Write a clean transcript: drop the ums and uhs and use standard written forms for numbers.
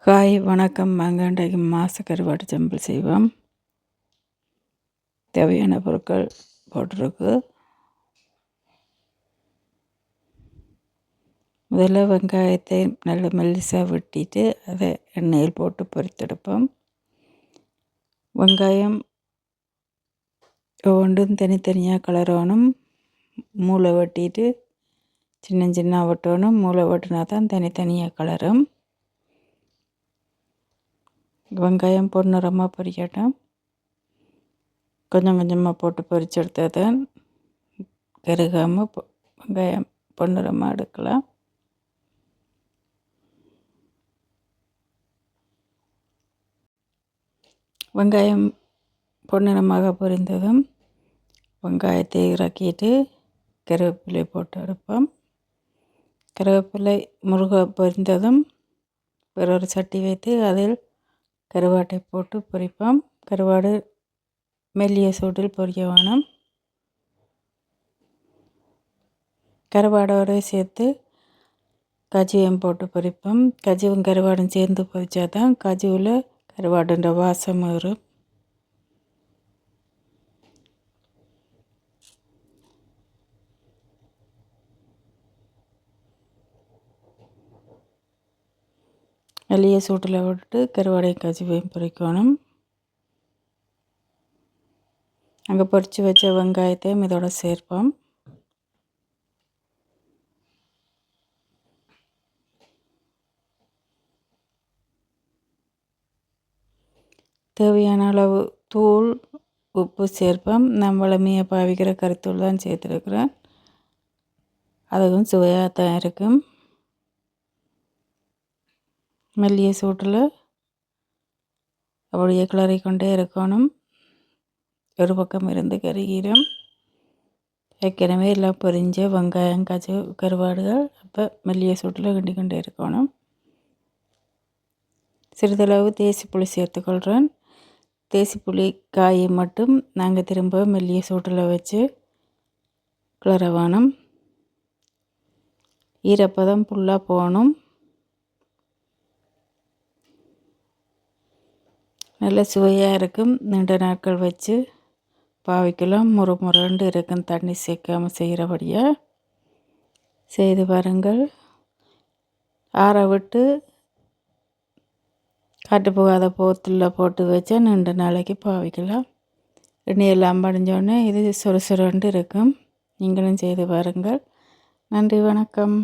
Hi வணக்கம். வாங்க இன்றைக்கு மாச கருவாட்டு சம்பல் செய்வோம். தேவையான பொருட்கள் போட்டிருக்கு. முதல்ல வெங்காயத்தை நல்ல மெல்லிசாக வெட்டிட்டு அதை எண்ணெயில் போட்டு பொரித்தெடுப்போம். வெங்காயம் ஒவ்வொன்றும் தனித்தனியாக கலரணும். மூளை வெட்டிட்டு சின்ன சின்ன வெட்டணும். மூளை வெட்டினா தான் தனித்தனியாக கலரும். வெங்காயம் பொன்னிறமாக பொரிக்கட்டும். கொஞ்சம் கொஞ்சமாக போட்டு பொரிச்செடுத்தால் தான் கருகாமல் வெங்காயம் பொன்னிறமாக எடுக்கலாம். வெங்காயம் பொன்னிறமாக பொரிந்ததும் வெங்காயத்தை இறக்கிட்டு கருவேப்பிலை போட்டு எடுப்போம். கருவேப்பிலை முருக பொரிந்ததும் வேறொரு சட்டி வைத்து அதில் கருவாட்டை போட்டு பொரிப்போம். கருவாடு மெல்லிய சூட்டில் பொரிக்க வேணும். கருவாடோடு சேர்த்து கஜுவையும் போட்டு பொரிப்போம். கஜுவும் கருவாடும் சேர்ந்து பொரிச்சா தான் கஜுவில் கருவாடுன்ற வாசம் வரும். மெல்லிய சூட்டில் விட்டு கருவாடையும் கஜுவையும் பொரிக்கணும். அங்கே பொரித்து வச்ச வெங்காயத்தையும் இதோட சேர்ப்போம். தேவையான அளவு தூள் உப்பு சேர்ப்போம். நான் வளமையாக பாவிக்கிற கறித்தூள் தான் சேர்த்துருக்குறேன். அதுவும் சுவையாக தான் இருக்கும். மெல்லிய சூட்டில் அப்படியே கிளறி கொண்டே இருக்கணும். ஒரு பக்கம் இருந்து கருகீரம் ஏற்கனவே எல்லாம் பொரிஞ்ச வெங்காயம் கருவாடுகள் அப்போ மெல்லிய சூட்டில் கிண்டி கொண்டே இருக்கணும். சிறிதளவு தேசிப்புளி சேர்த்துக்கொள்கிறேன். தேசிப்புளி காயை மட்டும் நாங்கள் திரும்ப மெல்லிய சூட்டில் வச்சு கிளற வேணும். ஈரப்பதம் ஃபுல்லாக போகணும். நல்ல சுவையாக இருக்கும். நீண்ட நாட்கள் வச்சு பாவிக்கலாம். முறுமுறுண்டு இருக்கும். தண்ணி சேர்க்காமல் செய்கிறபடியாக செய்து பாருங்கள். ஆற விட்டு காட்டு போகாத போத்தில் போட்டு வச்சா நீண்ட நாளைக்கு பாவிக்கலாம். எண்ணெயெல்லாம் படிஞ்சோடனே இது சுறுசுறுண்டு இருக்கும். நீங்களும் செய்து பாருங்கள். நன்றி, வணக்கம்.